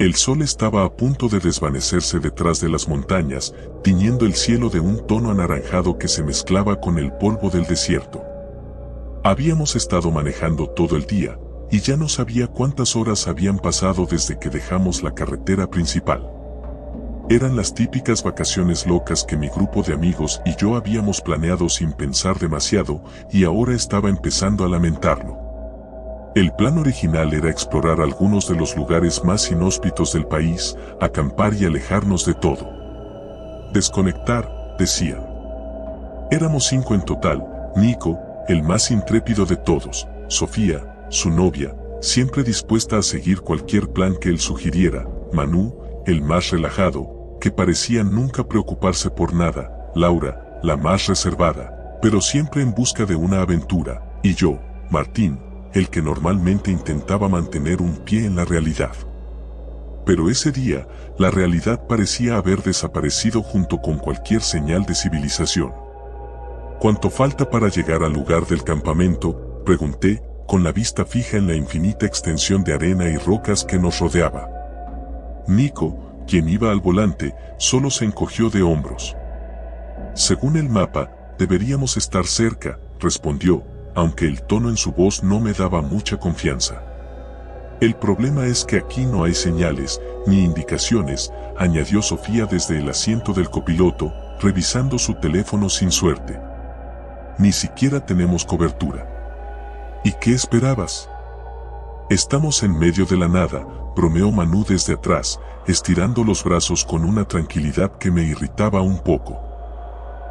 El sol estaba a punto de desvanecerse detrás de las montañas, tiñendo el cielo de un tono anaranjado que se mezclaba con el polvo del desierto. Habíamos estado manejando todo el día, y ya no sabía cuántas horas habían pasado desde que dejamos la carretera principal. Eran las típicas vacaciones locas que mi grupo de amigos y yo habíamos planeado sin pensar demasiado, y ahora estaba empezando a lamentarlo. El plan original era explorar algunos de los lugares más inhóspitos del país, acampar y alejarnos de todo. Desconectar, decían. Éramos 5 en total: Nico, el más intrépido de todos; Sofía, su novia, siempre dispuesta a seguir cualquier plan que él sugiriera; Manu, el más relajado, que parecía nunca preocuparse por nada; Laura, la más reservada, pero siempre en busca de una aventura; y yo, Martín, el que normalmente intentaba mantener un pie en la realidad. Pero ese día, la realidad parecía haber desaparecido junto con cualquier señal de civilización. ¿Cuánto falta para llegar al lugar del campamento?, pregunté, con la vista fija en la infinita extensión de arena y rocas que nos rodeaba. Nico, quien iba al volante, solo se encogió de hombros. Según el mapa, deberíamos estar cerca, respondió, aunque el tono en su voz no me daba mucha confianza. El problema es que aquí no hay señales, ni indicaciones, añadió Sofía desde el asiento del copiloto, revisando su teléfono sin suerte. Ni siquiera tenemos cobertura. ¿Y qué esperabas? Estamos en medio de la nada, bromeó Manu desde atrás, estirando los brazos con una tranquilidad que me irritaba un poco.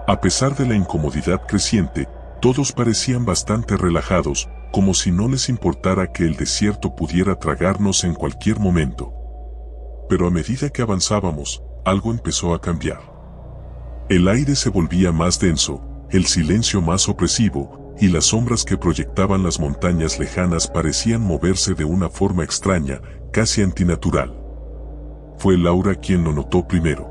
A pesar de la incomodidad creciente, todos parecían bastante relajados, como si no les importara que el desierto pudiera tragarnos en cualquier momento. Pero a medida que avanzábamos, algo empezó a cambiar. El aire se volvía más denso, el silencio más opresivo, y las sombras que proyectaban las montañas lejanas parecían moverse de una forma extraña, casi antinatural. Fue Laura quien lo notó primero.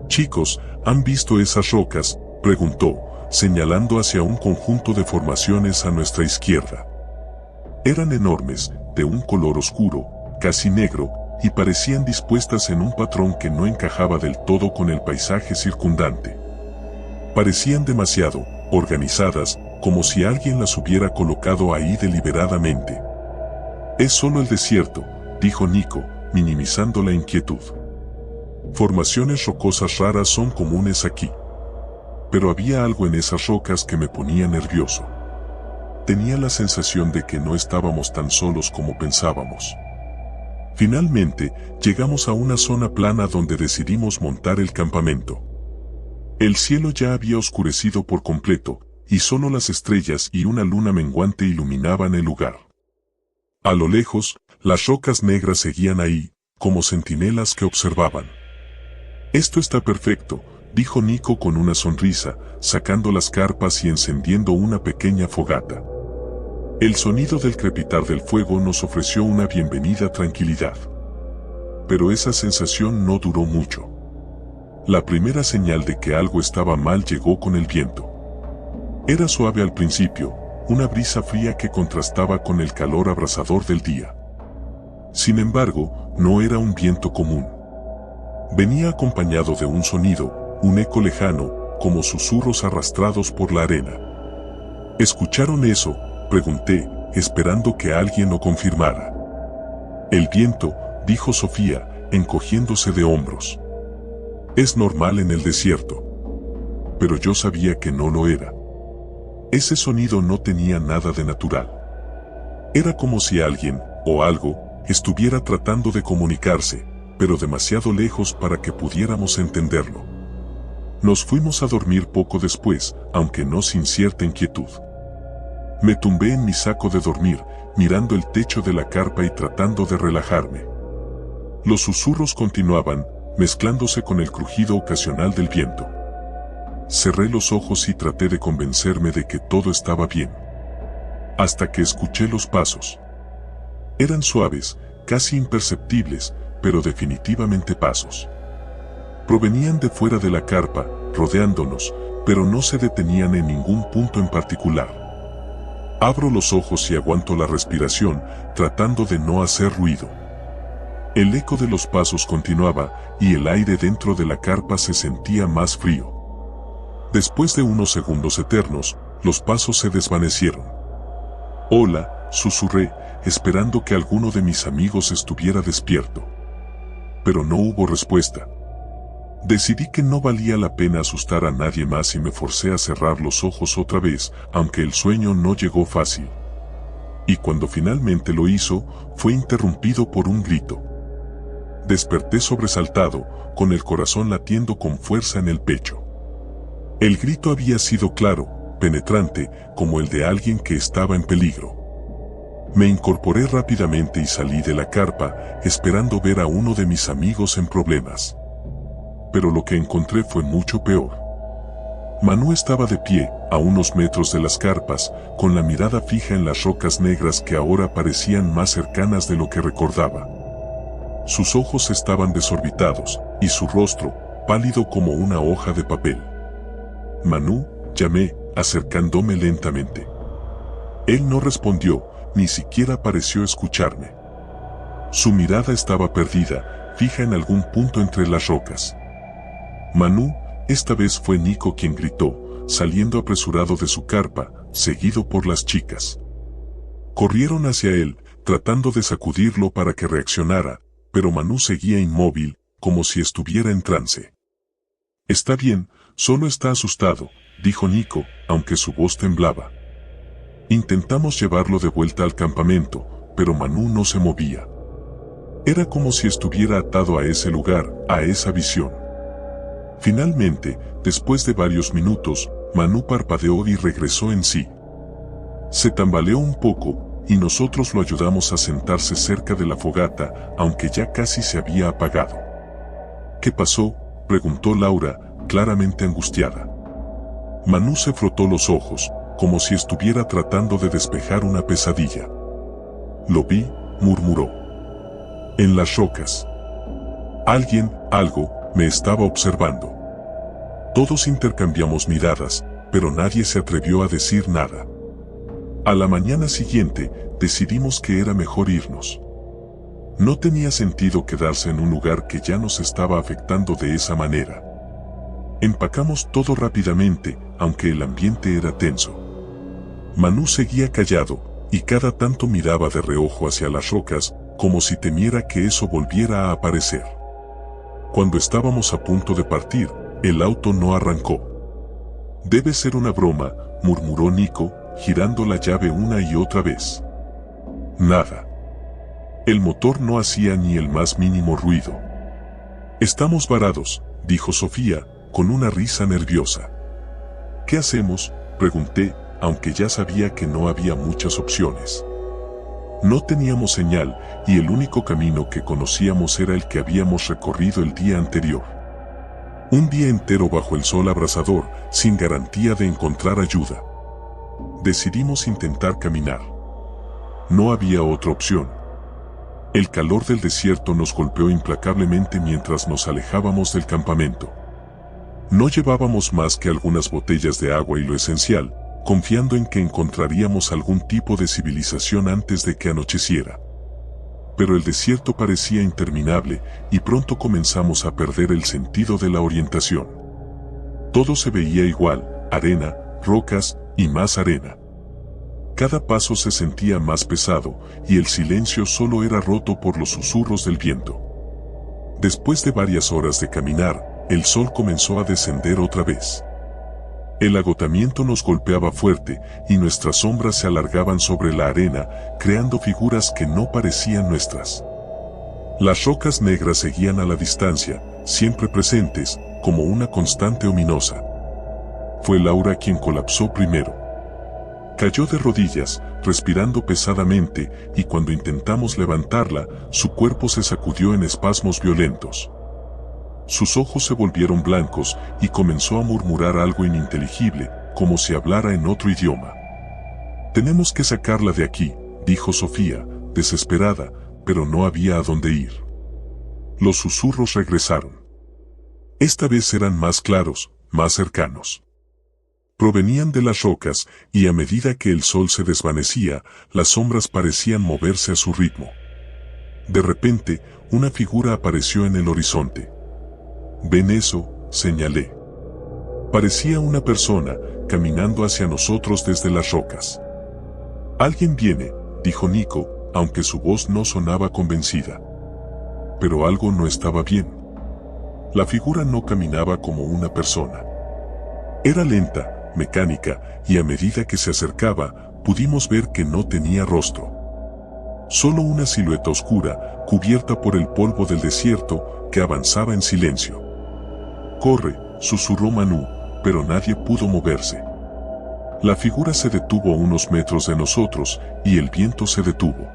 «Chicos, ¿han visto esas rocas?», preguntó, señalando hacia un conjunto de formaciones a nuestra izquierda. Eran enormes, de un color oscuro, casi negro, y parecían dispuestas en un patrón que no encajaba del todo con el paisaje circundante. Parecían demasiado organizadas, como si alguien las hubiera colocado ahí deliberadamente. «Es solo el desierto», dijo Nico, minimizando la inquietud. «Formaciones rocosas raras son comunes aquí». Pero había algo en esas rocas que me ponía nervioso. Tenía la sensación de que no estábamos tan solos como pensábamos. Finalmente, llegamos a una zona plana donde decidimos montar el campamento. El cielo ya había oscurecido por completo, y solo las estrellas y una luna menguante iluminaban el lugar. A lo lejos, las rocas negras seguían ahí, como centinelas que observaban. «Esto está perfecto», dijo Nico con una sonrisa, sacando las carpas y encendiendo una pequeña fogata. El sonido del crepitar del fuego nos ofreció una bienvenida tranquilidad. Pero esa sensación no duró mucho. La primera señal de que algo estaba mal llegó con el viento. Era suave al principio, una brisa fría que contrastaba con el calor abrasador del día. Sin embargo, no era un viento común. Venía acompañado de un sonido, un eco lejano, como susurros arrastrados por la arena. ¿Escucharon eso?, pregunté, esperando que alguien lo confirmara. «El viento», dijo Sofía, encogiéndose de hombros. «Es normal en el desierto». Pero yo sabía que no lo era. Ese sonido no tenía nada de natural. Era como si alguien, o algo, estuviera tratando de comunicarse, pero demasiado lejos para que pudiéramos entenderlo. Nos fuimos a dormir poco después, aunque no sin cierta inquietud. Me tumbé en mi saco de dormir, mirando el techo de la carpa y tratando de relajarme. Los susurros continuaban, mezclándose con el crujido ocasional del viento. Cerré los ojos y traté de convencerme de que todo estaba bien. Hasta que escuché los pasos. Eran suaves, casi imperceptibles, pero definitivamente pasos. Provenían de fuera de la carpa, rodeándonos, pero no se detenían en ningún punto en particular. Abro los ojos y aguanto la respiración, tratando de no hacer ruido. El eco de los pasos continuaba y el aire dentro de la carpa se sentía más frío. Después de unos segundos eternos, los pasos se desvanecieron. «Hola», susurré, esperando que alguno de mis amigos estuviera despierto. Pero no hubo respuesta. Decidí que no valía la pena asustar a nadie más y me forcé a cerrar los ojos otra vez, aunque el sueño no llegó fácil. Y cuando finalmente lo hizo, fue interrumpido por un grito. Desperté sobresaltado, con el corazón latiendo con fuerza en el pecho. El grito había sido claro, penetrante, como el de alguien que estaba en peligro. Me incorporé rápidamente y salí de la carpa, esperando ver a uno de mis amigos en problemas. Pero lo que encontré fue mucho peor. Manu estaba de pie, a unos metros de las carpas, con la mirada fija en las rocas negras que ahora parecían más cercanas de lo que recordaba. Sus ojos estaban desorbitados, y su rostro, pálido como una hoja de papel. «Manu», llamé, acercándome lentamente. Él no respondió, ni siquiera pareció escucharme. Su mirada estaba perdida, fija en algún punto entre las rocas. «Manu», esta vez fue Nico quien gritó, saliendo apresurado de su carpa, seguido por las chicas. Corrieron hacia él, tratando de sacudirlo para que reaccionara, pero Manu seguía inmóvil, como si estuviera en trance. «Está bien, solo está asustado», dijo Nico, aunque su voz temblaba. Intentamos llevarlo de vuelta al campamento, pero Manu no se movía. Era como si estuviera atado a ese lugar, a esa visión. Finalmente, después de varios minutos, Manu parpadeó y regresó en sí. Se tambaleó un poco, y nosotros lo ayudamos a sentarse cerca de la fogata, aunque ya casi se había apagado. «¿Qué pasó?», preguntó Laura, claramente angustiada. Manu se frotó los ojos, como si estuviera tratando de despejar una pesadilla. «Lo vi», murmuró. «En las rocas. Alguien, algo, me estaba observando». Todos intercambiamos miradas, pero nadie se atrevió a decir nada. A la mañana siguiente, decidimos que era mejor irnos. No tenía sentido quedarse en un lugar que ya nos estaba afectando de esa manera. Empacamos todo rápidamente, aunque el ambiente era tenso. Manu seguía callado, y cada tanto miraba de reojo hacia las rocas, como si temiera que eso volviera a aparecer. Cuando estábamos a punto de partir, el auto no arrancó. «Debe ser una broma», murmuró Nico, girando la llave una y otra vez. Nada. El motor no hacía ni el más mínimo ruido. «Estamos varados», dijo Sofía, con una risa nerviosa. «¿Qué hacemos?», pregunté, aunque ya sabía que no había muchas opciones. No teníamos señal, y el único camino que conocíamos era el que habíamos recorrido el día anterior. Un día entero bajo el sol abrasador, sin garantía de encontrar ayuda. Decidimos intentar caminar. No había otra opción. El calor del desierto nos golpeó implacablemente mientras nos alejábamos del campamento. No llevábamos más que algunas botellas de agua y lo esencial, confiando en que encontraríamos algún tipo de civilización antes de que anocheciera. Pero el desierto parecía interminable, y pronto comenzamos a perder el sentido de la orientación. Todo se veía igual: arena, rocas y más arena. Cada paso se sentía más pesado, y el silencio solo era roto por los susurros del viento. Después de varias horas de caminar, el sol comenzó a descender otra vez. El agotamiento nos golpeaba fuerte, y nuestras sombras se alargaban sobre la arena, creando figuras que no parecían nuestras. Las rocas negras seguían a la distancia, siempre presentes, como una constante ominosa. Fue Laura quien colapsó primero. Cayó de rodillas, respirando pesadamente, y cuando intentamos levantarla, su cuerpo se sacudió en espasmos violentos. Sus ojos se volvieron blancos y comenzó a murmurar algo ininteligible, como si hablara en otro idioma. «Tenemos que sacarla de aquí», dijo Sofía, desesperada, pero no había a dónde ir. Los susurros regresaron. Esta vez eran más claros, más cercanos. Provenían de las rocas, y a medida que el sol se desvanecía, las sombras parecían moverse a su ritmo. De repente, una figura apareció en el horizonte. «¿Ven eso?», señalé. Parecía una persona, caminando hacia nosotros desde las rocas. «Alguien viene», dijo Nico, aunque su voz no sonaba convencida. Pero algo no estaba bien. La figura no caminaba como una persona. Era lenta, mecánica, y a medida que se acercaba, pudimos ver que no tenía rostro. Solo una silueta oscura, cubierta por el polvo del desierto, que avanzaba en silencio. «Corre», susurró Manu, pero nadie pudo moverse. La figura se detuvo a unos metros de nosotros, y el viento se detuvo.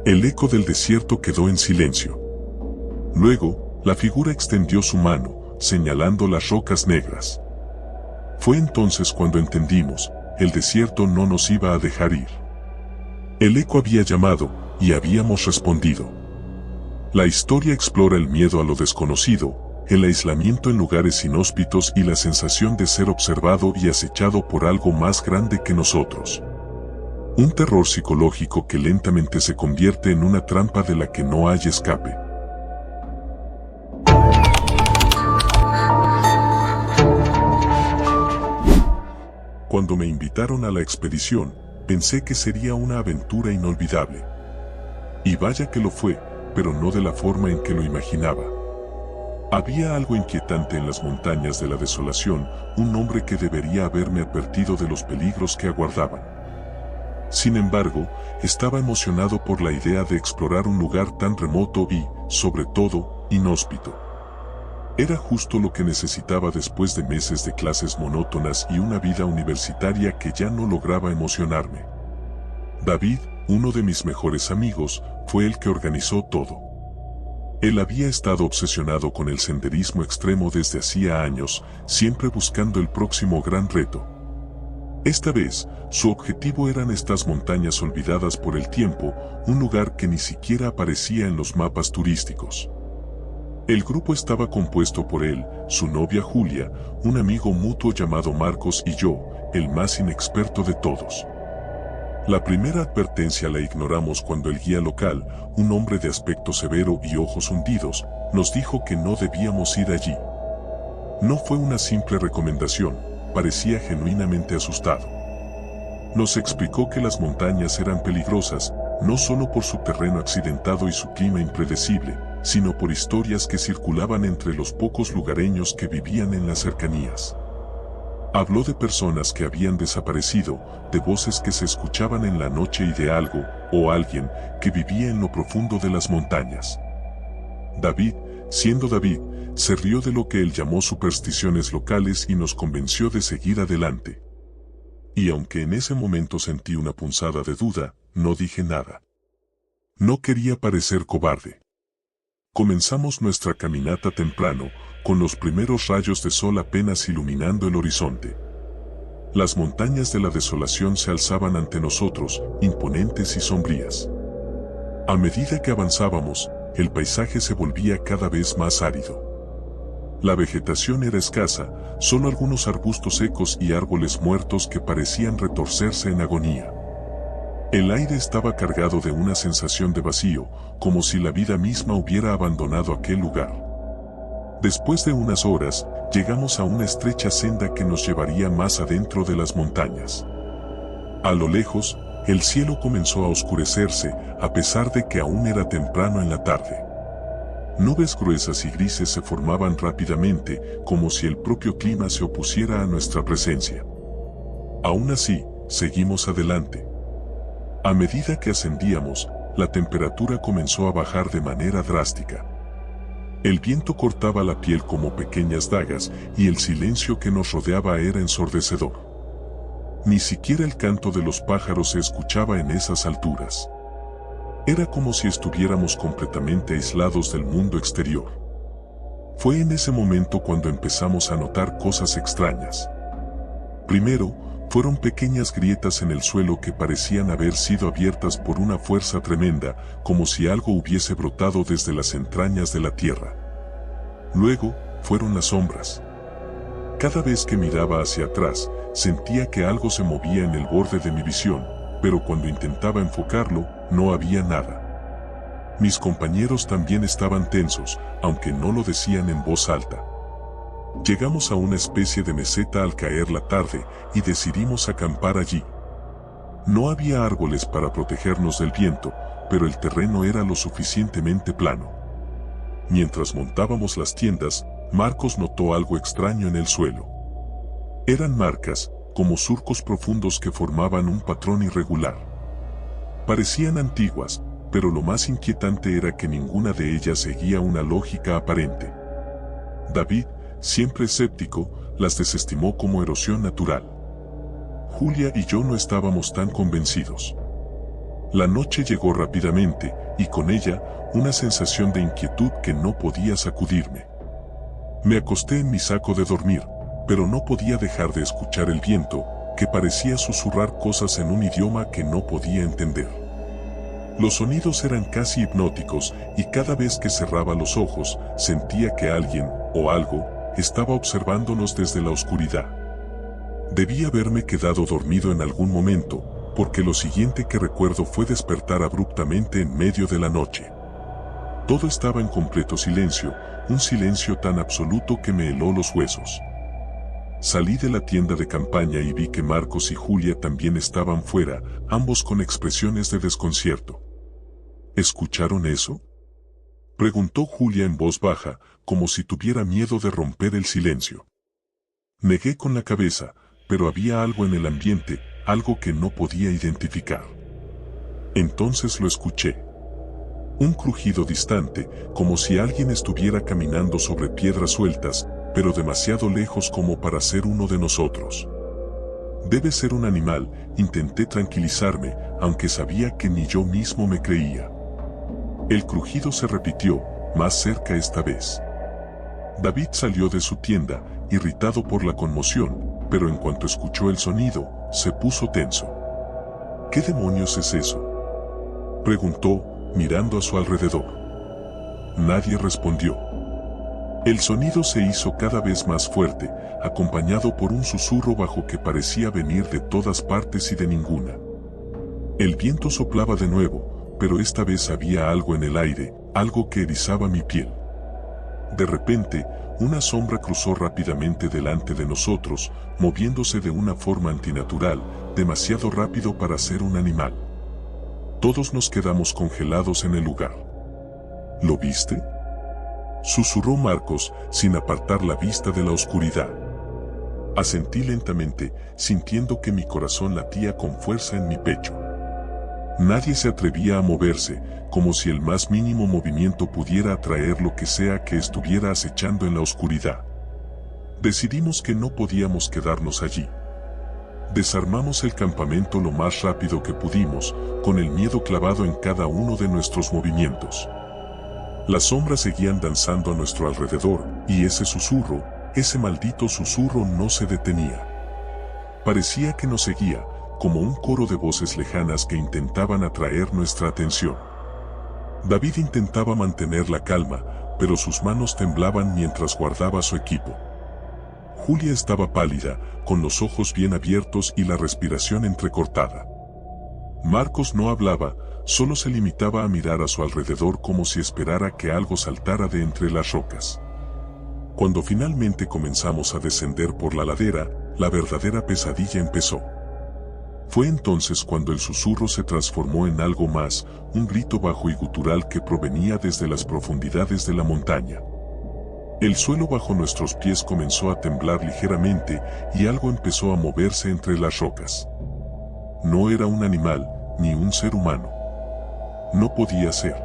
El eco del desierto quedó en silencio. Luego, la figura extendió su mano, señalando las rocas negras. Fue entonces cuando entendimos, el desierto no nos iba a dejar ir. El eco había llamado, y habíamos respondido. La historia explora el miedo a lo desconocido, el aislamiento en lugares inhóspitos y la sensación de ser observado y acechado por algo más grande que nosotros. Un terror psicológico que lentamente se convierte en una trampa de la que no hay escape. Cuando me invitaron a la expedición, pensé que sería una aventura inolvidable. Y vaya que lo fue, pero no de la forma en que lo imaginaba. Había algo inquietante en las montañas de la desolación, un hombre que debería haberme advertido de los peligros que aguardaban. Sin embargo, estaba emocionado por la idea de explorar un lugar tan remoto y, sobre todo, inhóspito. Era justo lo que necesitaba después de meses de clases monótonas y una vida universitaria que ya no lograba emocionarme. David, uno de mis mejores amigos, fue el que organizó todo. Él había estado obsesionado con el senderismo extremo desde hacía años, siempre buscando el próximo gran reto. Esta vez, su objetivo eran estas montañas olvidadas por el tiempo, un lugar que ni siquiera aparecía en los mapas turísticos. El grupo estaba compuesto por él, su novia Julia, un amigo mutuo llamado Marcos y yo, el más inexperto de todos. La primera advertencia la ignoramos cuando el guía local, un hombre de aspecto severo y ojos hundidos, nos dijo que no debíamos ir allí. No fue una simple recomendación, parecía genuinamente asustado. Nos explicó que las montañas eran peligrosas, no solo por su terreno accidentado y su clima impredecible, sino por historias que circulaban entre los pocos lugareños que vivían en las cercanías. Habló de personas que habían desaparecido, de voces que se escuchaban en la noche y de algo, o alguien, que vivía en lo profundo de las montañas. David, siendo David, se rió de lo que él llamó supersticiones locales y nos convenció de seguir adelante. Y aunque en ese momento sentí una punzada de duda, no dije nada. No quería parecer cobarde. Comenzamos nuestra caminata temprano, con los primeros rayos de sol apenas iluminando el horizonte. Las montañas de la desolación se alzaban ante nosotros, imponentes y sombrías. A medida que avanzábamos, el paisaje se volvía cada vez más árido. La vegetación era escasa, solo algunos arbustos secos y árboles muertos que parecían retorcerse en agonía. El aire estaba cargado de una sensación de vacío, como si la vida misma hubiera abandonado aquel lugar. Después de unas horas, llegamos a una estrecha senda que nos llevaría más adentro de las montañas. A lo lejos, el cielo comenzó a oscurecerse, a pesar de que aún era temprano en la tarde. Nubes gruesas y grises se formaban rápidamente, como si el propio clima se opusiera a nuestra presencia. Aún así, seguimos adelante. A medida que ascendíamos, la temperatura comenzó a bajar de manera drástica. El viento cortaba la piel como pequeñas dagas y el silencio que nos rodeaba era ensordecedor. Ni siquiera el canto de los pájaros se escuchaba en esas alturas. Era como si estuviéramos completamente aislados del mundo exterior. Fue en ese momento cuando empezamos a notar cosas extrañas. Primero, fueron pequeñas grietas en el suelo que parecían haber sido abiertas por una fuerza tremenda, como si algo hubiese brotado desde las entrañas de la tierra. Luego, fueron las sombras. Cada vez que miraba hacia atrás, sentía que algo se movía en el borde de mi visión, pero cuando intentaba enfocarlo, no había nada. Mis compañeros también estaban tensos, aunque no lo decían en voz alta. Llegamos a una especie de meseta al caer la tarde y decidimos acampar allí. No había árboles para protegernos del viento, pero el terreno era lo suficientemente plano. Mientras montábamos las tiendas, Marcos notó algo extraño en el suelo. Eran marcas, como surcos profundos que formaban un patrón irregular. Parecían antiguas, pero lo más inquietante era que ninguna de ellas seguía una lógica aparente. David, siempre escéptico, las desestimó como erosión natural. Julia y yo no estábamos tan convencidos. La noche llegó rápidamente, y con ella, una sensación de inquietud que no podía sacudirme. Me acosté en mi saco de dormir, pero no podía dejar de escuchar el viento, que parecía susurrar cosas en un idioma que no podía entender. Los sonidos eran casi hipnóticos, y cada vez que cerraba los ojos, sentía que alguien, o algo, estaba observándonos desde la oscuridad. Debí haberme quedado dormido en algún momento, porque lo siguiente que recuerdo fue despertar abruptamente en medio de la noche. Todo estaba en completo silencio, un silencio tan absoluto que me heló los huesos. Salí de la tienda de campaña y vi que Marcos y Julia también estaban fuera, ambos con expresiones de desconcierto. ¿Escucharon eso?, preguntó Julia en voz baja, como si tuviera miedo de romper el silencio. Negué con la cabeza, pero había algo en el ambiente, algo que no podía identificar. Entonces lo escuché. Un crujido distante, como si alguien estuviera caminando sobre piedras sueltas, pero demasiado lejos como para ser uno de nosotros. Debe ser un animal, intenté tranquilizarme, aunque sabía que ni yo mismo me creía. El crujido se repitió, más cerca esta vez. David salió de su tienda, irritado por la conmoción, pero en cuanto escuchó el sonido, se puso tenso. ¿Qué demonios es eso?, preguntó, mirando a su alrededor. Nadie respondió. El sonido se hizo cada vez más fuerte, acompañado por un susurro bajo que parecía venir de todas partes y de ninguna. El viento soplaba de nuevo, pero esta vez había algo en el aire, algo que erizaba mi piel. De repente, una sombra cruzó rápidamente delante de nosotros, moviéndose de una forma antinatural, demasiado rápido para ser un animal. Todos nos quedamos congelados en el lugar. ¿Lo viste?, susurró Marcos, sin apartar la vista de la oscuridad. Asentí lentamente, sintiendo que mi corazón latía con fuerza en mi pecho. Nadie se atrevía a moverse, como si el más mínimo movimiento pudiera atraer lo que sea que estuviera acechando en la oscuridad. Decidimos que no podíamos quedarnos allí. Desarmamos el campamento lo más rápido que pudimos, con el miedo clavado en cada uno de nuestros movimientos. Las sombras seguían danzando a nuestro alrededor, y ese susurro, ese maldito susurro no se detenía. Parecía que nos seguía, como un coro de voces lejanas que intentaban atraer nuestra atención. David intentaba mantener la calma, pero sus manos temblaban mientras guardaba su equipo. Julia estaba pálida, con los ojos bien abiertos y la respiración entrecortada. Marcos no hablaba, solo se limitaba a mirar a su alrededor como si esperara que algo saltara de entre las rocas. Cuando finalmente comenzamos a descender por la ladera, la verdadera pesadilla empezó. Fue entonces cuando el susurro se transformó en algo más, un grito bajo y gutural que provenía desde las profundidades de la montaña. El suelo bajo nuestros pies comenzó a temblar ligeramente y algo empezó a moverse entre las rocas. No era un animal, ni un ser humano. No podía ser.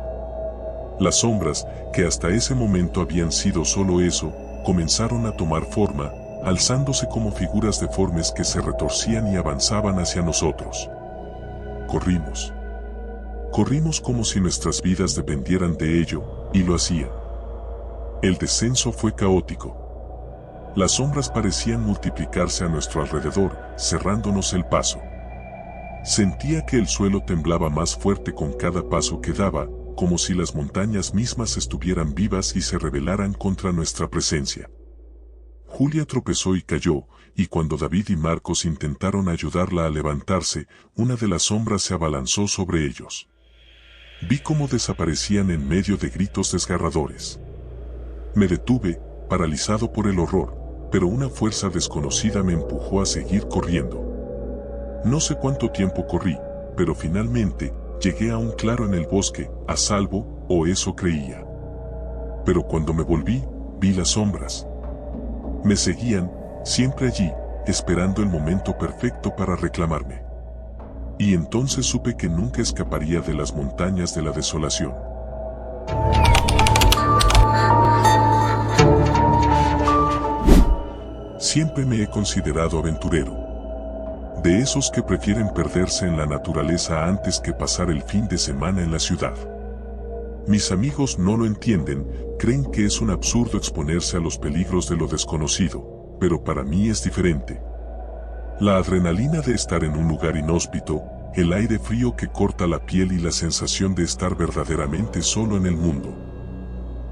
Las sombras, que hasta ese momento habían sido solo eso, comenzaron a tomar forma, alzándose como figuras deformes que se retorcían y avanzaban hacia nosotros. Corrimos. Corrimos como si nuestras vidas dependieran de ello, y lo hacían. El descenso fue caótico. Las sombras parecían multiplicarse a nuestro alrededor, cerrándonos el paso. Sentía que el suelo temblaba más fuerte con cada paso que daba, como si las montañas mismas estuvieran vivas y se rebelaran contra nuestra presencia. Julia tropezó y cayó, y cuando David y Marcos intentaron ayudarla a levantarse, una de las sombras se abalanzó sobre ellos. Vi cómo desaparecían en medio de gritos desgarradores. Me detuve, paralizado por el horror, pero una fuerza desconocida me empujó a seguir corriendo. No sé cuánto tiempo corrí, pero finalmente llegué a un claro en el bosque, a salvo, o eso creía. Pero cuando me volví, vi las sombras. Me seguían, siempre allí, esperando el momento perfecto para reclamarme. Y entonces supe que nunca escaparía de las montañas de la desolación. Siempre me he considerado aventurero. De esos que prefieren perderse en la naturaleza antes que pasar el fin de semana en la ciudad. Mis amigos no lo entienden, creen que es un absurdo exponerse a los peligros de lo desconocido, pero para mí es diferente. La adrenalina de estar en un lugar inhóspito, el aire frío que corta la piel y la sensación de estar verdaderamente solo en el mundo.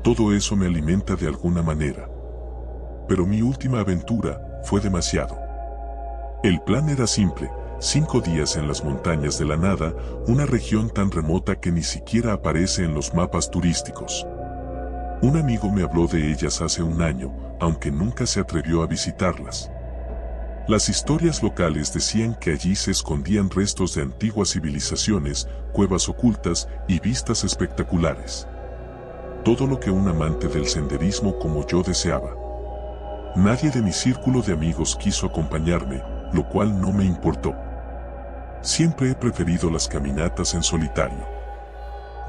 Todo eso me alimenta de alguna manera. Pero mi última aventura fue demasiado. El plan era simple: 5 días en las montañas de la nada, una región tan remota que ni siquiera aparece en los mapas turísticos. Un amigo me habló de ellas hace un año, aunque nunca se atrevió a visitarlas. Las historias locales decían que allí se escondían restos de antiguas civilizaciones, cuevas ocultas y vistas espectaculares. Todo lo que un amante del senderismo como yo deseaba. Nadie de mi círculo de amigos quiso acompañarme, lo cual no me importó. Siempre he preferido las caminatas en solitario.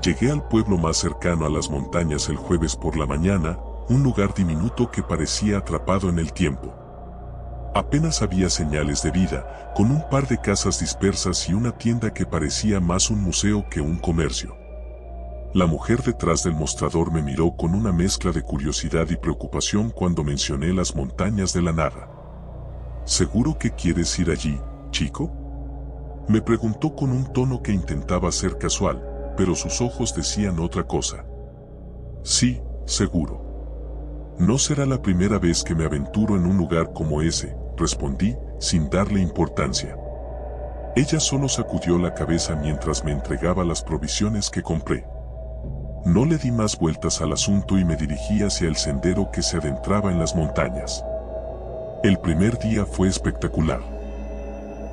Llegué al pueblo más cercano a las montañas el jueves por la mañana, un lugar diminuto que parecía atrapado en el tiempo. Apenas había señales de vida, con un par de casas dispersas y una tienda que parecía más un museo que un comercio. La mujer detrás del mostrador me miró con una mezcla de curiosidad y preocupación cuando mencioné las montañas de la nada. ¿Seguro que quieres ir allí, chico?, me preguntó con un tono que intentaba ser casual, pero sus ojos decían otra cosa. Sí, seguro. No será la primera vez que me aventuro en un lugar como ese, respondí, sin darle importancia. Ella solo sacudió la cabeza mientras me entregaba las provisiones que compré. No le di más vueltas al asunto y me dirigí hacia el sendero que se adentraba en las montañas. El primer día fue espectacular.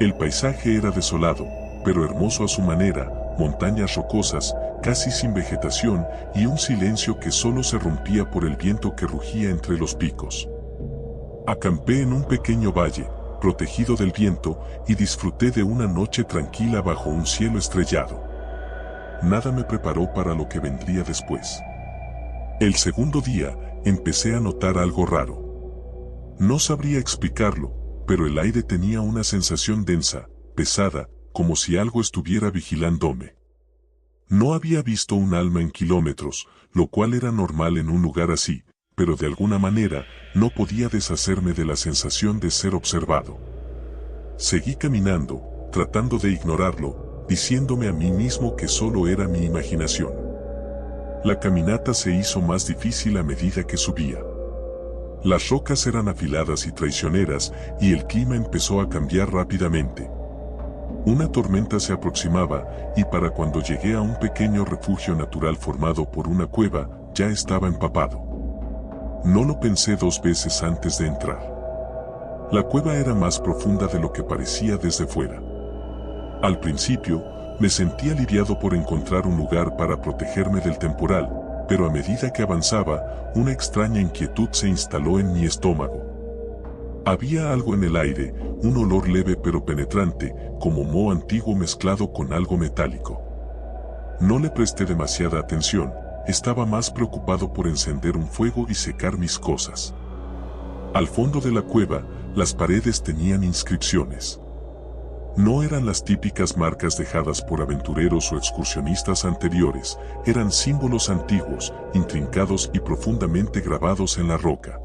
El paisaje era desolado, pero hermoso a su manera, montañas rocosas, casi sin vegetación, y un silencio que solo se rompía por el viento que rugía entre los picos. Acampé en un pequeño valle, protegido del viento, y disfruté de una noche tranquila bajo un cielo estrellado. Nada me preparó para lo que vendría después. El segundo día, empecé a notar algo raro. No sabría explicarlo, pero el aire tenía una sensación densa, pesada, como si algo estuviera vigilándome. No había visto un alma en kilómetros, lo cual era normal en un lugar así, pero de alguna manera, no podía deshacerme de la sensación de ser observado. Seguí caminando, tratando de ignorarlo, diciéndome a mí mismo que solo era mi imaginación. La caminata se hizo más difícil a medida que subía. Las rocas eran afiladas y traicioneras, y el clima empezó a cambiar rápidamente. Una tormenta se aproximaba, y para cuando llegué a un pequeño refugio natural formado por una cueva, ya estaba empapado. No lo pensé 2 veces antes de entrar. La cueva era más profunda de lo que parecía desde fuera. Al principio, me sentí aliviado por encontrar un lugar para protegerme del temporal, pero a medida que avanzaba, una extraña inquietud se instaló en mi estómago. Había algo en el aire, un olor leve pero penetrante, como moho antiguo mezclado con algo metálico. No le presté demasiada atención, estaba más preocupado por encender un fuego y secar mis cosas. Al fondo de la cueva, las paredes tenían inscripciones. No eran las típicas marcas dejadas por aventureros o excursionistas anteriores, eran símbolos antiguos, intrincados y profundamente grabados en la roca.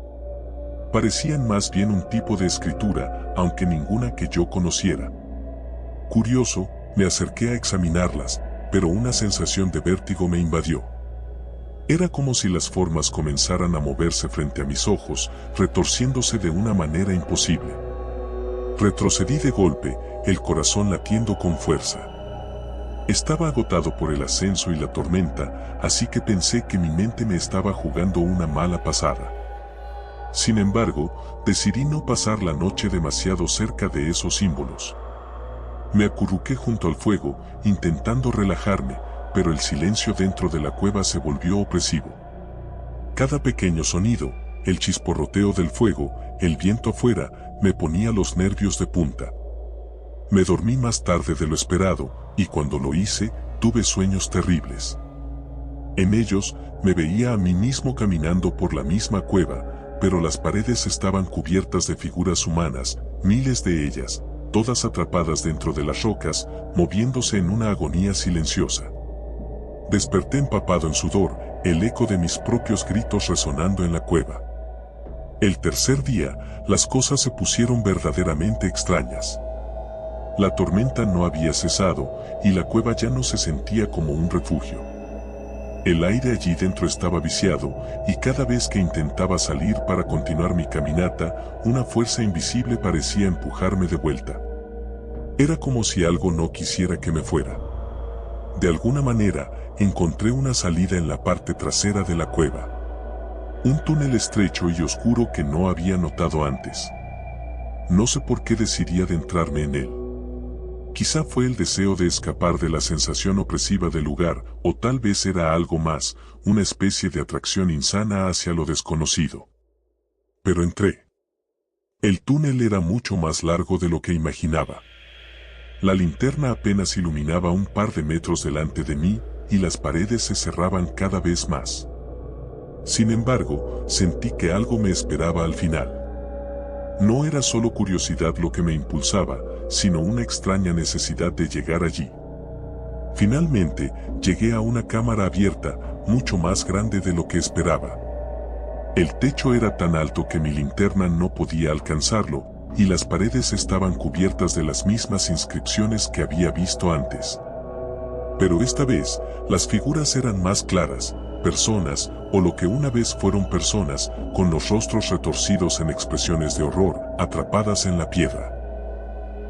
Parecían más bien un tipo de escritura, aunque ninguna que yo conociera. Curioso, me acerqué a examinarlas, pero una sensación de vértigo me invadió. Era como si las formas comenzaran a moverse frente a mis ojos, retorciéndose de una manera imposible. Retrocedí de golpe, el corazón latiendo con fuerza. Estaba agotado por el ascenso y la tormenta, así que pensé que mi mente me estaba jugando una mala pasada. Sin embargo, decidí no pasar la noche demasiado cerca de esos símbolos. Me acurruqué junto al fuego, intentando relajarme, pero el silencio dentro de la cueva se volvió opresivo. Cada pequeño sonido, el chisporroteo del fuego, el viento afuera, me ponía los nervios de punta. Me dormí más tarde de lo esperado, y cuando lo hice, tuve sueños terribles. En ellos, me veía a mí mismo caminando por la misma cueva, pero las paredes estaban cubiertas de figuras humanas, miles de ellas, todas atrapadas dentro de las rocas, moviéndose en una agonía silenciosa. Desperté empapado en sudor, el eco de mis propios gritos resonando en la cueva. El tercer día, las cosas se pusieron verdaderamente extrañas. La tormenta no había cesado, y la cueva ya no se sentía como un refugio. El aire allí dentro estaba viciado, y cada vez que intentaba salir para continuar mi caminata, una fuerza invisible parecía empujarme de vuelta. Era como si algo no quisiera que me fuera. De alguna manera, encontré una salida en la parte trasera de la cueva. Un túnel estrecho y oscuro que no había notado antes. No sé por qué decidí adentrarme en él. Quizá fue el deseo de escapar de la sensación opresiva del lugar, o tal vez era algo más, una especie de atracción insana hacia lo desconocido. Pero entré. El túnel era mucho más largo de lo que imaginaba. La linterna apenas iluminaba un par de metros delante de mí, y las paredes se cerraban cada vez más. Sin embargo, sentí que algo me esperaba al final. No era solo curiosidad lo que me impulsaba, sino una extraña necesidad de llegar allí. Finalmente, llegué a una cámara abierta, mucho más grande de lo que esperaba. El techo era tan alto que mi linterna no podía alcanzarlo, y las paredes estaban cubiertas de las mismas inscripciones que había visto antes. Pero esta vez, las figuras eran más claras, personas, o lo que una vez fueron personas, con los rostros retorcidos en expresiones de horror, atrapadas en la piedra.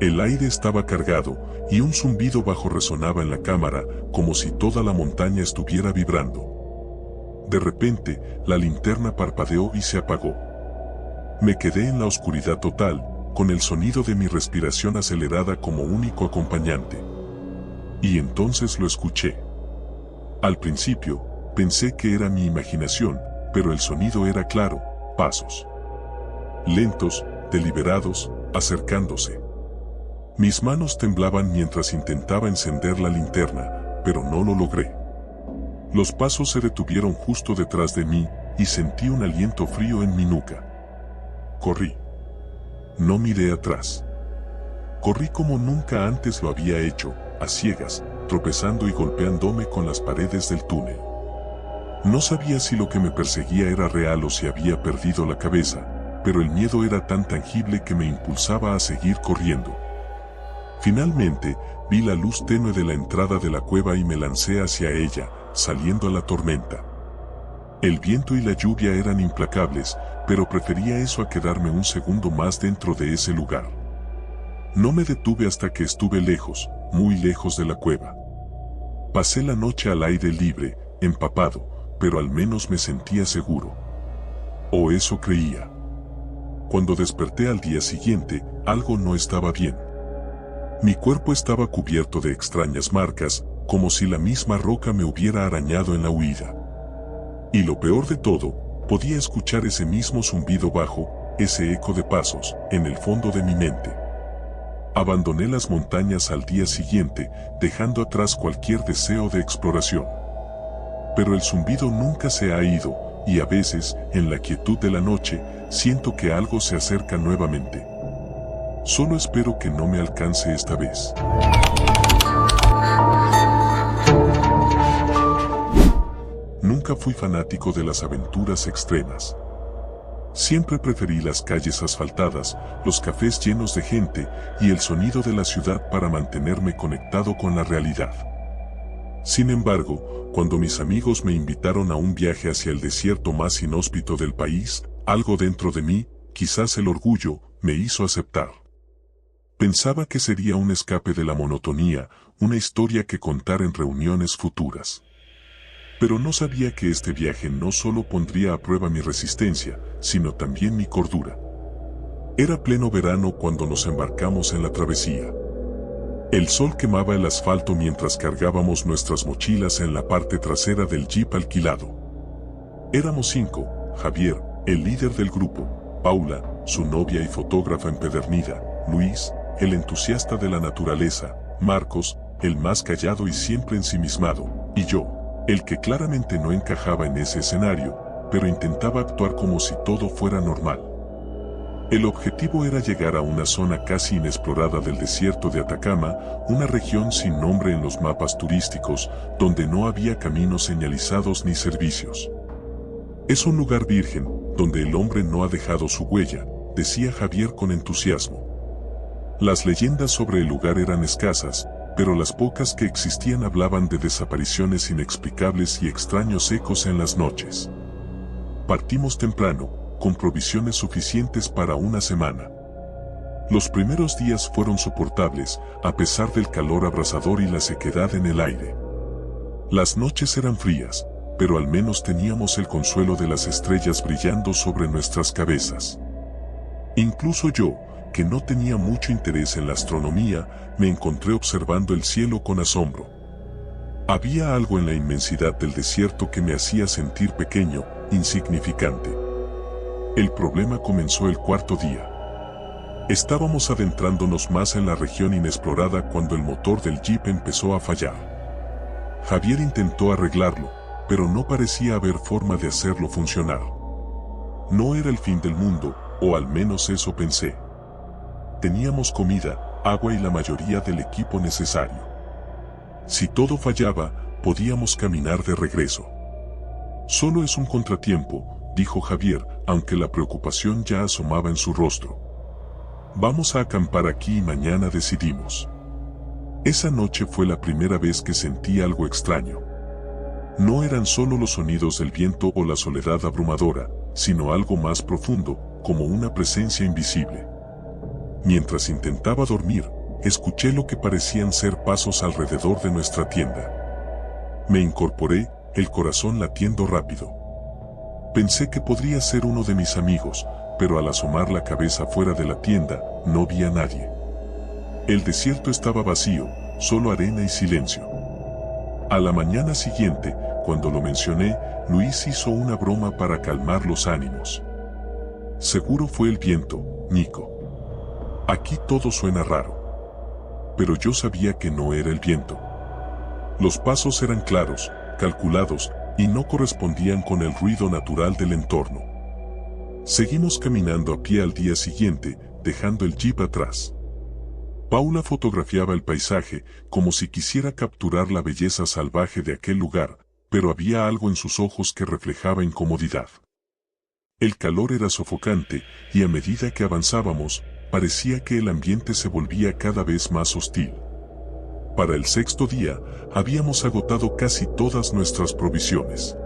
El aire estaba cargado, y un zumbido bajo resonaba en la cámara, como si toda la montaña estuviera vibrando. De repente, la linterna parpadeó y se apagó. Me quedé en la oscuridad total, con el sonido de mi respiración acelerada como único acompañante. Y entonces lo escuché. Al principio, pensé que era mi imaginación, pero el sonido era claro, pasos. Lentos, deliberados, acercándose. Mis manos temblaban mientras intentaba encender la linterna, pero no lo logré. Los pasos se detuvieron justo detrás de mí, y sentí un aliento frío en mi nuca. Corrí. No miré atrás. Corrí como nunca antes lo había hecho, a ciegas, tropezando y golpeándome con las paredes del túnel. No sabía si lo que me perseguía era real o si había perdido la cabeza, pero el miedo era tan tangible que me impulsaba a seguir corriendo. Finalmente, vi la luz tenue de la entrada de la cueva y me lancé hacia ella, saliendo a la tormenta. El viento y la lluvia eran implacables, pero prefería eso a quedarme un segundo más dentro de ese lugar. No me detuve hasta que estuve lejos, muy lejos de la cueva. Pasé la noche al aire libre, empapado, pero al menos me sentía seguro. O eso creía. Cuando desperté al día siguiente, algo no estaba bien. Mi cuerpo estaba cubierto de extrañas marcas, como si la misma roca me hubiera arañado en la huida. Y lo peor de todo, podía escuchar ese mismo zumbido bajo, ese eco de pasos, en el fondo de mi mente. Abandoné las montañas al día siguiente, dejando atrás cualquier deseo de exploración. Pero el zumbido nunca se ha ido, y a veces, en la quietud de la noche, siento que algo se acerca nuevamente. Solo espero que no me alcance esta vez. Nunca fui fanático de las aventuras extremas. Siempre preferí las calles asfaltadas, los cafés llenos de gente y el sonido de la ciudad para mantenerme conectado con la realidad. Sin embargo, cuando mis amigos me invitaron a un viaje hacia el desierto más inhóspito del país, algo dentro de mí, quizás el orgullo, me hizo aceptar. Pensaba que sería un escape de la monotonía, una historia que contar en reuniones futuras. Pero no sabía que este viaje no solo pondría a prueba mi resistencia, sino también mi cordura. Era pleno verano cuando nos embarcamos en la travesía. El sol quemaba el asfalto mientras cargábamos nuestras mochilas en la parte trasera del jeep alquilado. Éramos 5, Javier, el líder del grupo, Paula, su novia y fotógrafa empedernida, Luis, el entusiasta de la naturaleza, Marcos, el más callado y siempre ensimismado, y yo, el que claramente no encajaba en ese escenario, pero intentaba actuar como si todo fuera normal. El objetivo era llegar a una zona casi inexplorada del desierto de Atacama, una región sin nombre en los mapas turísticos, donde no había caminos señalizados ni servicios. Es un lugar virgen, donde el hombre no ha dejado su huella, decía Javier con entusiasmo. Las leyendas sobre el lugar eran escasas, pero las pocas que existían hablaban de desapariciones inexplicables y extraños ecos en las noches. Partimos temprano, con provisiones suficientes para una semana. Los primeros días fueron soportables, a pesar del calor abrasador y la sequedad en el aire. Las noches eran frías, pero al menos teníamos el consuelo de las estrellas brillando sobre nuestras cabezas. Incluso yo, que no tenía mucho interés en la astronomía, me encontré observando el cielo con asombro. Había algo en la inmensidad del desierto que me hacía sentir pequeño, insignificante. El problema comenzó el cuarto día. Estábamos adentrándonos más en la región inexplorada cuando el motor del jeep empezó a fallar. Javier intentó arreglarlo, pero no parecía haber forma de hacerlo funcionar. No era el fin del mundo, o al menos eso pensé. Teníamos comida, agua y la mayoría del equipo necesario. Si todo fallaba, podíamos caminar de regreso. Solo es un contratiempo, dijo Javier, aunque la preocupación ya asomaba en su rostro. Vamos a acampar aquí y mañana decidimos. Esa noche fue la primera vez que sentí algo extraño. No eran solo los sonidos del viento o la soledad abrumadora, sino algo más profundo, como una presencia invisible. Mientras intentaba dormir, escuché lo que parecían ser pasos alrededor de nuestra tienda. Me incorporé, el corazón latiendo rápido. Pensé que podría ser uno de mis amigos, pero al asomar la cabeza fuera de la tienda, no vi a nadie. El desierto estaba vacío, solo arena y silencio. A la mañana siguiente, cuando lo mencioné, Luis hizo una broma para calmar los ánimos. Seguro fue el viento, Nico. Aquí todo suena raro. Pero yo sabía que no era el viento. Los pasos eran claros, calculados, y no correspondían con el ruido natural del entorno. Seguimos caminando a pie al día siguiente, dejando el jeep atrás. Paula fotografiaba el paisaje, como si quisiera capturar la belleza salvaje de aquel lugar, pero había algo en sus ojos que reflejaba incomodidad. El calor era sofocante, y a medida que avanzábamos, parecía que el ambiente se volvía cada vez más hostil. Para el sexto día, habíamos agotado casi todas nuestras provisiones.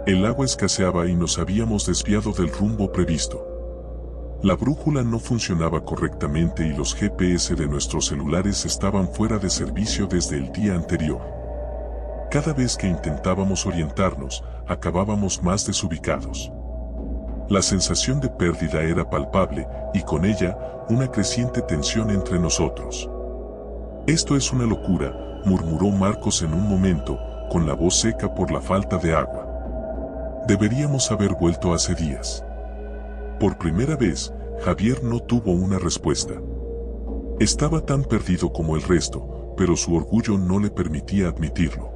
El agua escaseaba y nos habíamos desviado del rumbo previsto. La brújula no funcionaba correctamente y los GPS de nuestros celulares estaban fuera de servicio desde el día anterior. Cada vez que intentábamos orientarnos, acabábamos más desubicados. La sensación de pérdida era palpable, y con ella, una creciente tensión entre nosotros. «Esto es una locura», murmuró Marcos en un momento, con la voz seca por la falta de agua. «Deberíamos haber vuelto hace días». Por primera vez, Javier no tuvo una respuesta. Estaba tan perdido como el resto, pero su orgullo no le permitía admitirlo.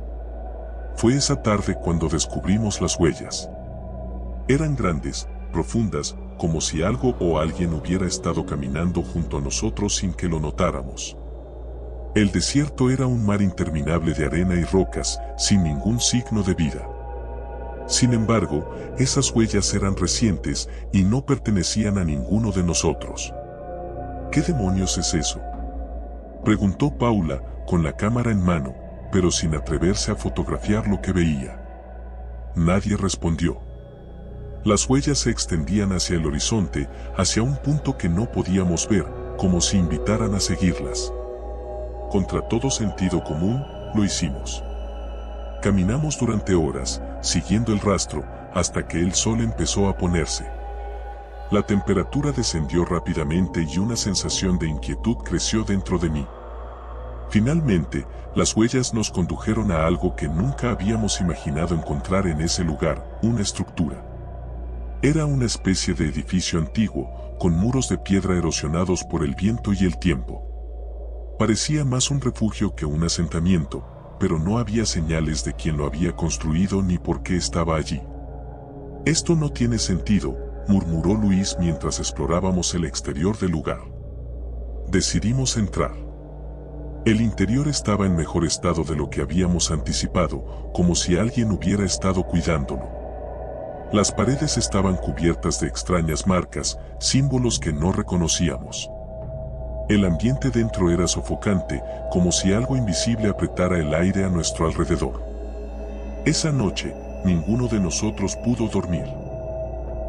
Fue esa tarde cuando descubrimos las huellas. Eran grandes, profundas, como si algo o alguien hubiera estado caminando junto a nosotros sin que lo notáramos. El desierto era un mar interminable de arena y rocas, sin ningún signo de vida. Sin embargo, esas huellas eran recientes y no pertenecían a ninguno de nosotros. ¿Qué demonios es eso?, preguntó Paula, con la cámara en mano, pero sin atreverse a fotografiar lo que veía. Nadie respondió. Las huellas se extendían hacia el horizonte, hacia un punto que no podíamos ver, como si invitaran a seguirlas. Contra todo sentido común, lo hicimos. Caminamos durante horas, siguiendo el rastro, hasta que el sol empezó a ponerse. La temperatura descendió rápidamente y una sensación de inquietud creció dentro de mí. Finalmente, las huellas nos condujeron a algo que nunca habíamos imaginado encontrar en ese lugar, una estructura. Era una especie de edificio antiguo, con muros de piedra erosionados por el viento y el tiempo. Parecía más un refugio que un asentamiento, pero no había señales de quién lo había construido ni por qué estaba allí. Esto no tiene sentido, murmuró Luis mientras explorábamos el exterior del lugar. Decidimos entrar. El interior estaba en mejor estado de lo que habíamos anticipado, como si alguien hubiera estado cuidándolo. Las paredes estaban cubiertas de extrañas marcas, símbolos que no reconocíamos. El ambiente dentro era sofocante, como si algo invisible apretara el aire a nuestro alrededor. Esa noche, ninguno de nosotros pudo dormir.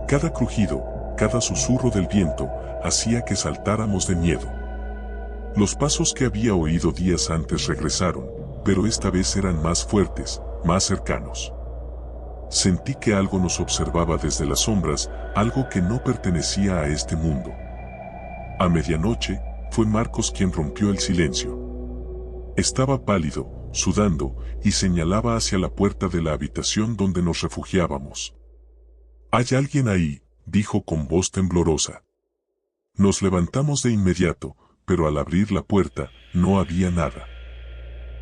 Cada crujido, cada susurro del viento, hacía que saltáramos de miedo. Los pasos que había oído días antes regresaron, pero esta vez eran más fuertes, más cercanos. Sentí que algo nos observaba desde las sombras, algo que no pertenecía a este mundo. A medianoche, fue Marcos quien rompió el silencio. Estaba pálido, sudando, y señalaba hacia la puerta de la habitación donde nos refugiábamos. «Hay alguien ahí», dijo con voz temblorosa. Nos levantamos de inmediato, pero al abrir la puerta, no había nada.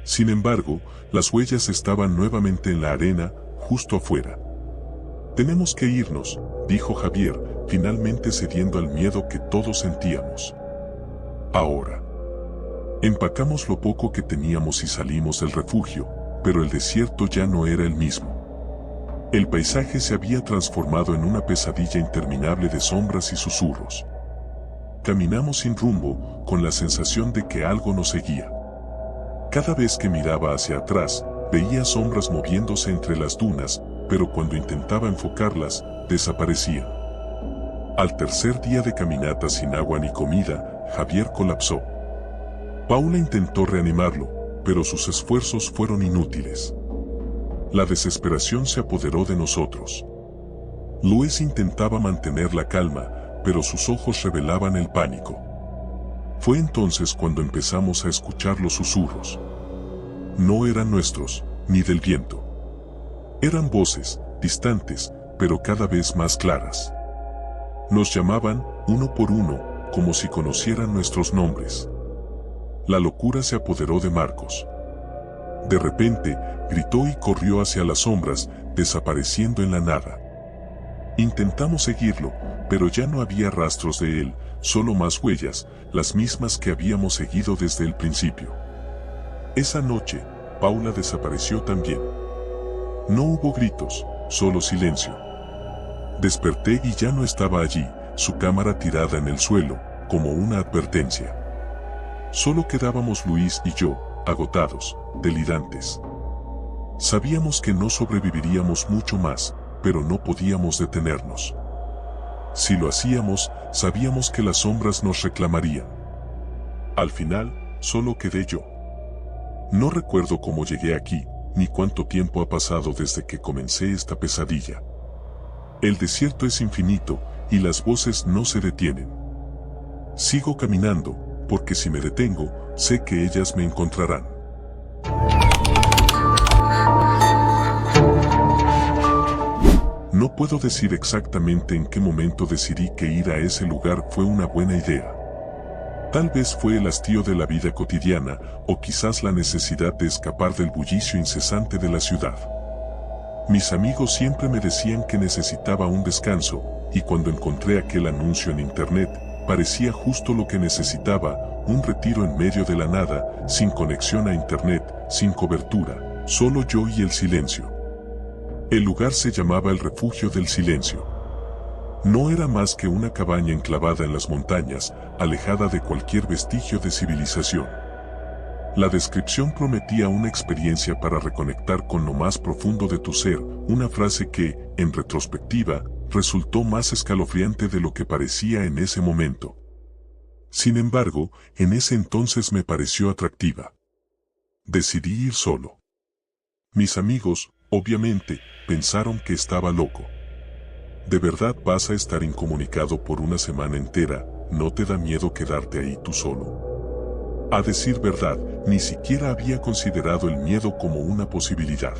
Sin embargo, las huellas estaban nuevamente en la arena, justo afuera. «Tenemos que irnos», dijo Javier, finalmente cediendo al miedo que todos sentíamos. Ahora. Empacamos lo poco que teníamos y salimos del refugio, pero el desierto ya no era el mismo. El paisaje se había transformado en una pesadilla interminable de sombras y susurros. Caminamos sin rumbo, con la sensación de que algo nos seguía. Cada vez que miraba hacia atrás, veía sombras moviéndose entre las dunas, pero cuando intentaba enfocarlas, desaparecían. Al tercer día de caminata sin agua ni comida, Javier colapsó. Paula intentó reanimarlo, pero sus esfuerzos fueron inútiles. La desesperación se apoderó de nosotros. Luis intentaba mantener la calma, pero sus ojos revelaban el pánico. Fue entonces cuando empezamos a escuchar los susurros. No eran nuestros, ni del viento. Eran voces, distantes, pero cada vez más claras. Nos llamaban, uno por uno, como si conocieran nuestros nombres. La locura se apoderó de Marcos. De repente, gritó y corrió hacia las sombras, desapareciendo en la nada. Intentamos seguirlo, pero ya no había rastros de él, solo más huellas, las mismas que habíamos seguido desde el principio. Esa noche, Paula desapareció también. No hubo gritos, solo silencio. Desperté y ya no estaba allí, su cámara tirada en el suelo, como una advertencia. Solo quedábamos Luis y yo, agotados, delirantes. Sabíamos que no sobreviviríamos mucho más, pero no podíamos detenernos. Si lo hacíamos, sabíamos que las sombras nos reclamarían. Al final, solo quedé yo. No recuerdo cómo llegué aquí, ni cuánto tiempo ha pasado desde que comencé esta pesadilla. El desierto es infinito, y las voces no se detienen. Sigo caminando, porque si me detengo, sé que ellas me encontrarán. No puedo decir exactamente en qué momento decidí que ir a ese lugar fue una buena idea. Tal vez fue el hastío de la vida cotidiana, o quizás la necesidad de escapar del bullicio incesante de la ciudad. Mis amigos siempre me decían que necesitaba un descanso, y cuando encontré aquel anuncio en internet, parecía justo lo que necesitaba, un retiro en medio de la nada, sin conexión a internet, sin cobertura, solo yo y el silencio. El lugar se llamaba el Refugio del Silencio. No era más que una cabaña enclavada en las montañas, alejada de cualquier vestigio de civilización. La descripción prometía una experiencia para reconectar con lo más profundo de tu ser, una frase que, en retrospectiva, resultó más escalofriante de lo que parecía en ese momento. Sin embargo, en ese entonces me pareció atractiva. Decidí ir solo. Mis amigos, obviamente, pensaron que estaba loco. ¿De verdad vas a estar incomunicado por una semana entera? ¿No te da miedo quedarte ahí tú solo? A decir verdad, ni siquiera había considerado el miedo como una posibilidad.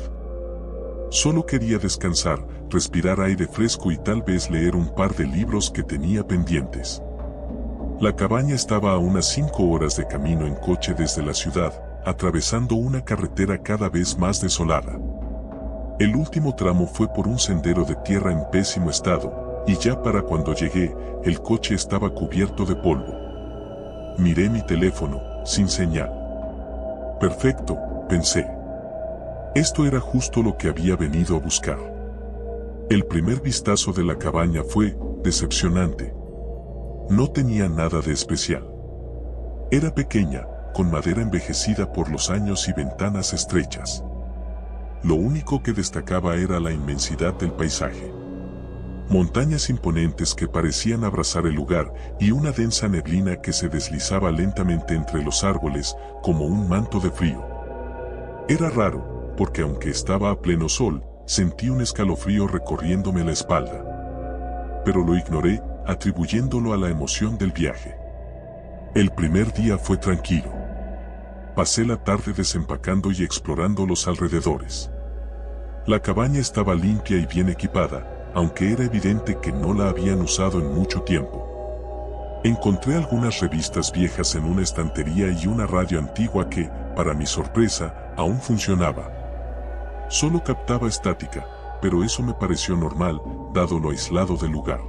Solo quería descansar, respirar aire fresco y tal vez leer un par de libros que tenía pendientes. La cabaña estaba a unas 5 horas de camino en coche desde la ciudad, atravesando una carretera cada vez más desolada. El último tramo fue por un sendero de tierra en pésimo estado, y ya para cuando llegué, el coche estaba cubierto de polvo. Miré mi teléfono, sin señal. Perfecto, pensé. Esto era justo lo que había venido a buscar. El primer vistazo de la cabaña fue decepcionante. No tenía nada de especial. Era pequeña, con madera envejecida por los años y ventanas estrechas. Lo único que destacaba era la inmensidad del paisaje. Montañas imponentes que parecían abrazar el lugar y una densa neblina que se deslizaba lentamente entre los árboles como un manto de frío. Era raro, porque aunque estaba a pleno sol, sentí un escalofrío recorriéndome la espalda. Pero lo ignoré, atribuyéndolo a la emoción del viaje. El primer día fue tranquilo. Pasé la tarde desempacando y explorando los alrededores. La cabaña estaba limpia y bien equipada, aunque era evidente que no la habían usado en mucho tiempo. Encontré algunas revistas viejas en una estantería y una radio antigua que, para mi sorpresa, aún funcionaba. Solo captaba estática, pero eso me pareció normal, dado lo aislado del lugar.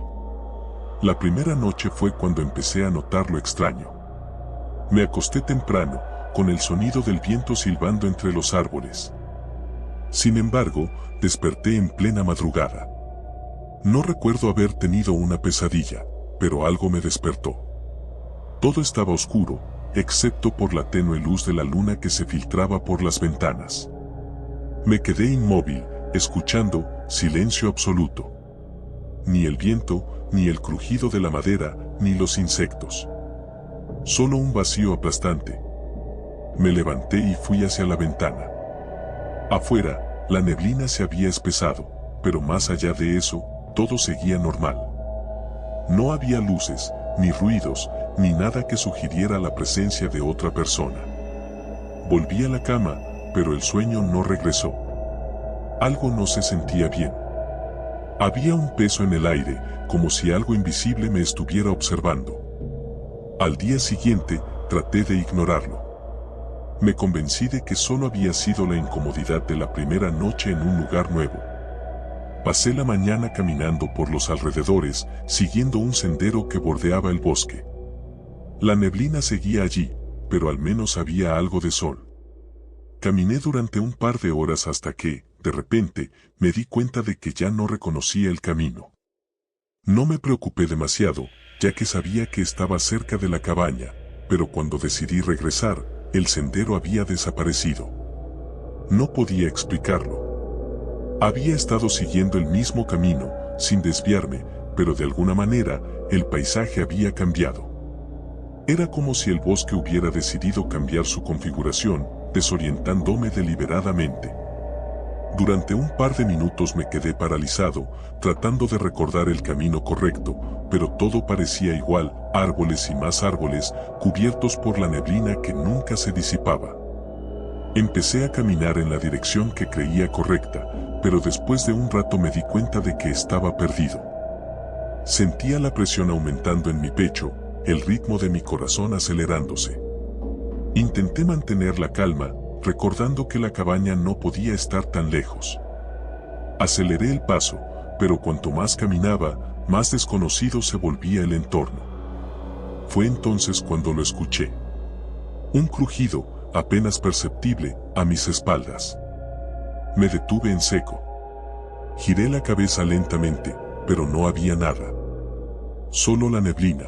La primera noche fue cuando empecé a notar lo extraño. Me acosté temprano, con el sonido del viento silbando entre los árboles. Sin embargo, desperté en plena madrugada. No recuerdo haber tenido una pesadilla, pero algo me despertó. Todo estaba oscuro, excepto por la tenue luz de la luna que se filtraba por las ventanas. Me quedé inmóvil, escuchando silencio absoluto. Ni el viento, ni el crujido de la madera, ni los insectos. Solo un vacío aplastante. Me levanté y fui hacia la ventana. Afuera, la neblina se había espesado, pero más allá de eso, todo seguía normal. No había luces, ni ruidos, ni nada que sugiriera la presencia de otra persona. Volví a la cama, pero el sueño no regresó. Algo no se sentía bien. Había un peso en el aire, como si algo invisible me estuviera observando. Al día siguiente, traté de ignorarlo. Me convencí de que solo había sido la incomodidad de la primera noche en un lugar nuevo. Pasé la mañana caminando por los alrededores, siguiendo un sendero que bordeaba el bosque. La neblina seguía allí, pero al menos había algo de sol. Caminé durante un par de horas hasta que, de repente, me di cuenta de que ya no reconocía el camino. No me preocupé demasiado, ya que sabía que estaba cerca de la cabaña, pero cuando decidí regresar, el sendero había desaparecido. No podía explicarlo. Había estado siguiendo el mismo camino, sin desviarme, pero de alguna manera, el paisaje había cambiado. Era como si el bosque hubiera decidido cambiar su configuración, desorientándome deliberadamente. Durante un par de minutos me quedé paralizado, tratando de recordar el camino correcto, pero todo parecía igual, árboles y más árboles, cubiertos por la neblina que nunca se disipaba. Empecé a caminar en la dirección que creía correcta, pero después de un rato me di cuenta de que estaba perdido. Sentía la presión aumentando en mi pecho, el ritmo de mi corazón acelerándose. Intenté mantener la calma, recordando que la cabaña no podía estar tan lejos. Aceleré el paso, pero cuanto más caminaba, más desconocido se volvía el entorno. Fue entonces cuando lo escuché. Un crujido, apenas perceptible, a mis espaldas. Me detuve en seco. Giré la cabeza lentamente, pero no había nada. Solo la neblina.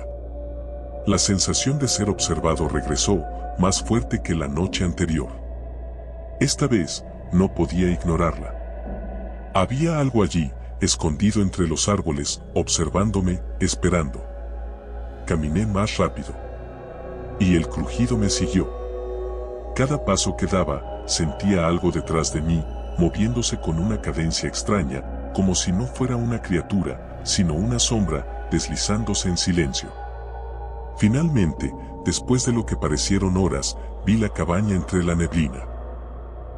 La sensación de ser observado regresó, más fuerte que la noche anterior. Esta vez, no podía ignorarla. Había algo allí, escondido entre los árboles, observándome, esperando. Caminé más rápido. Y el crujido me siguió. Cada paso que daba, sentía algo detrás de mí, moviéndose con una cadencia extraña, como si no fuera una criatura, sino una sombra, deslizándose en silencio. Finalmente, después de lo que parecieron horas, vi la cabaña entre la neblina.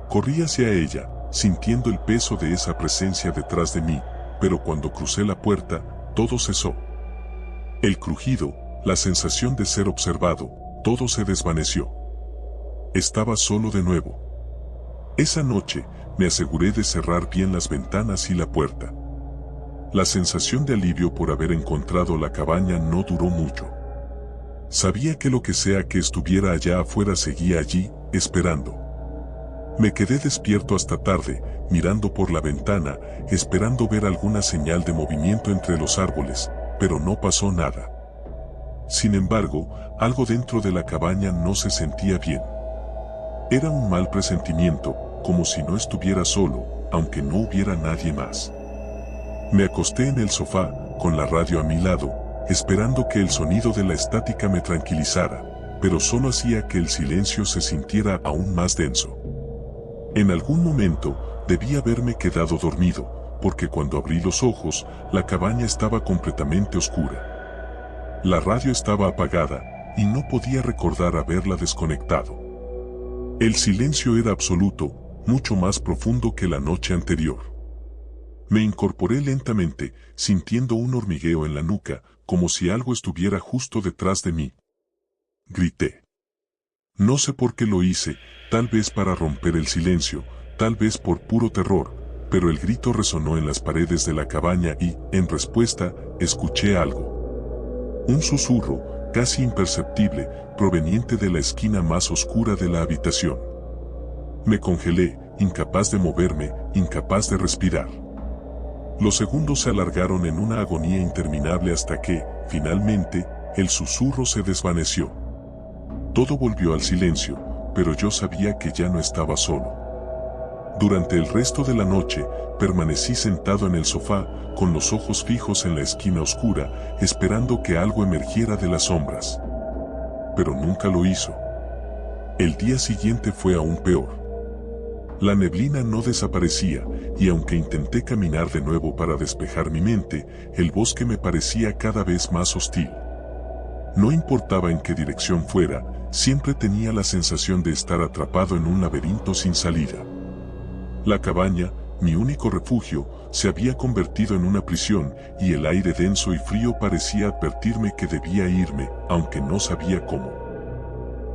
Corrí hacia ella, sintiendo el peso de esa presencia detrás de mí, pero cuando crucé la puerta, todo cesó. El crujido, la sensación de ser observado, todo se desvaneció. Estaba solo de nuevo. Esa noche, me aseguré de cerrar bien las ventanas y la puerta. La sensación de alivio por haber encontrado la cabaña no duró mucho. Sabía que lo que sea que estuviera allá afuera seguía allí, esperando. Me quedé despierto hasta tarde, mirando por la ventana, esperando ver alguna señal de movimiento entre los árboles, pero no pasó nada. Sin embargo, algo dentro de la cabaña no se sentía bien. Era un mal presentimiento, como si no estuviera solo, aunque no hubiera nadie más. Me acosté en el sofá, con la radio a mi lado, esperando que el sonido de la estática me tranquilizara, pero solo hacía que el silencio se sintiera aún más denso. En algún momento, debí haberme quedado dormido, porque cuando abrí los ojos, la cabaña estaba completamente oscura. La radio estaba apagada, y no podía recordar haberla desconectado. El silencio era absoluto, mucho más profundo que la noche anterior. Me incorporé lentamente, sintiendo un hormigueo en la nuca, como si algo estuviera justo detrás de mí. Grité. No sé por qué lo hice, tal vez para romper el silencio, tal vez por puro terror, pero el grito resonó en las paredes de la cabaña y, en respuesta, escuché algo. Un susurro, casi imperceptible, proveniente de la esquina más oscura de la habitación. Me congelé, incapaz de moverme, incapaz de respirar. Los segundos se alargaron en una agonía interminable hasta que, finalmente, el susurro se desvaneció. Todo volvió al silencio, pero yo sabía que ya no estaba solo. Durante el resto de la noche, permanecí sentado en el sofá, con los ojos fijos en la esquina oscura, esperando que algo emergiera de las sombras. Pero nunca lo hizo. El día siguiente fue aún peor. La neblina no desaparecía, y aunque intenté caminar de nuevo para despejar mi mente, el bosque me parecía cada vez más hostil. No importaba en qué dirección fuera, siempre tenía la sensación de estar atrapado en un laberinto sin salida. La cabaña, mi único refugio, se había convertido en una prisión, y el aire denso y frío parecía advertirme que debía irme, aunque no sabía cómo.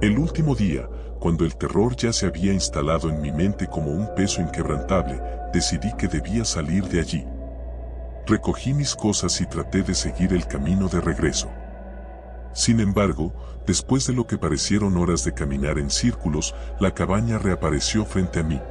El último día, cuando el terror ya se había instalado en mi mente como un peso inquebrantable, decidí que debía salir de allí. Recogí mis cosas y traté de seguir el camino de regreso. Sin embargo, después de lo que parecieron horas de caminar en círculos, la cabaña reapareció frente a mí.